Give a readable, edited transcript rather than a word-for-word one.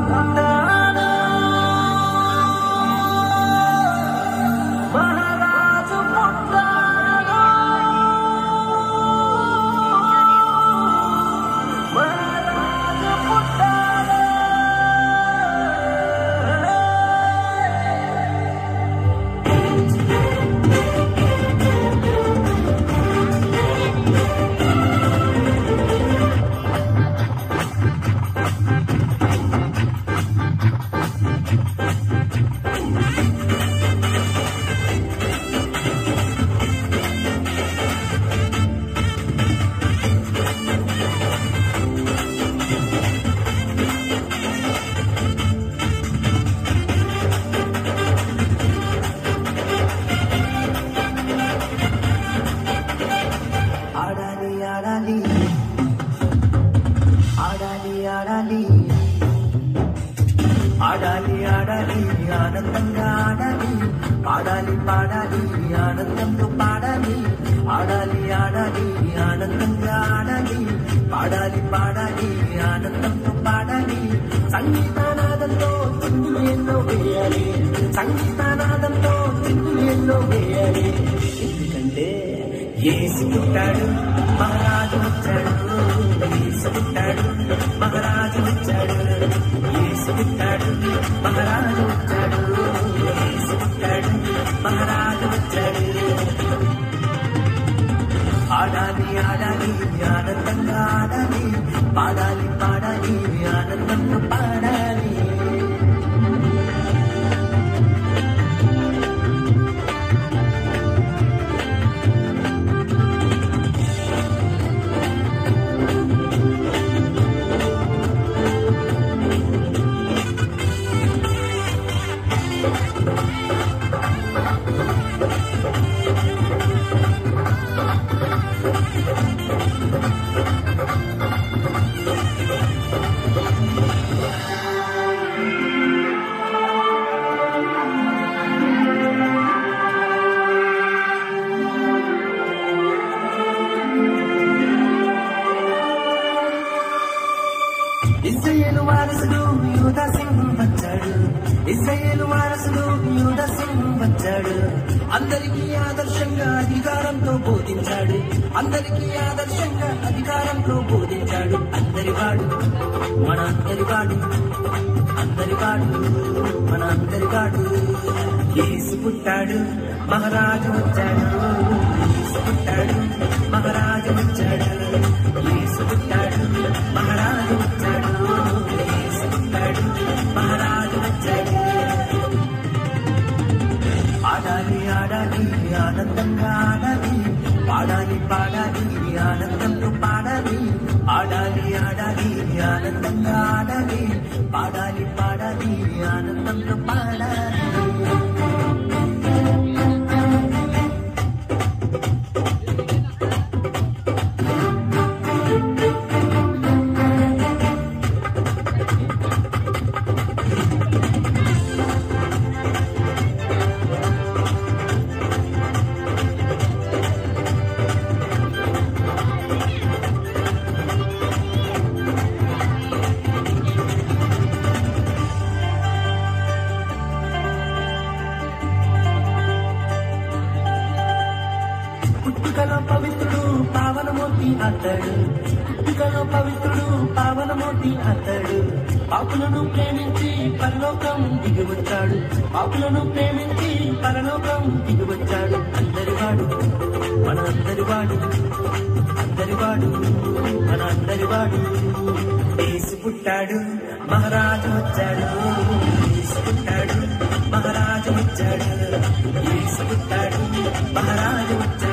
పుట్టాడు మహారాజు పుట్టాడు మహారాజు పుట్టాడు ఆడాలి ఆడాలి ఆడాలి ఆడాలి ఆడాలి ఆనందంగా ఆడాలి పాడాలి పాడాలి ఆనందంతో పాడాలి ఆడాలి ఆడాలి ఆనందంగా ఆడాలి పాడాలి పాడాలి ఆనందంతో పాడాలి సంగీతనాదంతో చిందులు ఎన్నో వేయాలి సంగీతనాదంతో చిందులు ఎన్నో వేయాలి ఎందుకంటే యేసు పుట్టాడు మహారాజు వచ్చాడు యేసు పుట్టాడు మహారాజు వచ్చాడు యేసు పుట్టాడు మహారాజు వచ్చాడు యేసు పుట్టాడు మహారాజు వచ్చాడు ఆడాలి ఆడాలి ఆనందంగా ఆడాలి పాడాలి పాడాలి ఆనందంగా పాడాలి ఇశ్రాయేలు వారసుడు యూదా సింహం వచ్చాడు ఇశ్రాయేలు వారసుడు యూదా సింహం వచ్చాడు అందరికీ ఆదర్శంగా అధికారంతో బోధించాడు అందరికీ ఆదర్శంగా అధికారంతో బోధించాడు అందరివాడు మన అందరివాడు అందరివాడు మన అందరివాడు యేసు పుట్టాడు మహారాజు వచ్చాడు యేసు పుట్టాడు మహారాజు వచ్చాడు యేసు పుట్టాడు మహారాజు వచ్చాడు యేసు పుట్టాడు మహారాజు వచ్చాడు ఆడాలి ఆడాలి ఆనందంగా ఆడాలి పాడాలి పాడాలి ఆనందంతో పాడాలి ఆడాలి ఆడాలి ఆనందంగా ఆడాలి పాడాలి పాడాలి ఆనందంతో పాడాలి పుట్టుకలో పవిత్రుడు పావనమూర్తి అతడు పుట్టుకలో పవిత్రుడు పావనమూర్తి అతడు పాపులను ప్రేమించి పరలోకం దిగివచ్చాడు పాపులను ప్రేమించి పరలోకం దిగివచ్చాడు అందరివాడు మన అందరివాడు అందరివాడు మన అందరివాడు యేసు పుట్టాడు మహారాజు వచ్చాడు యేసు పుట్టాడు మహారాజు వచ్చాడు యేసు పుట్టాడు మహారాజు వచ్చాడు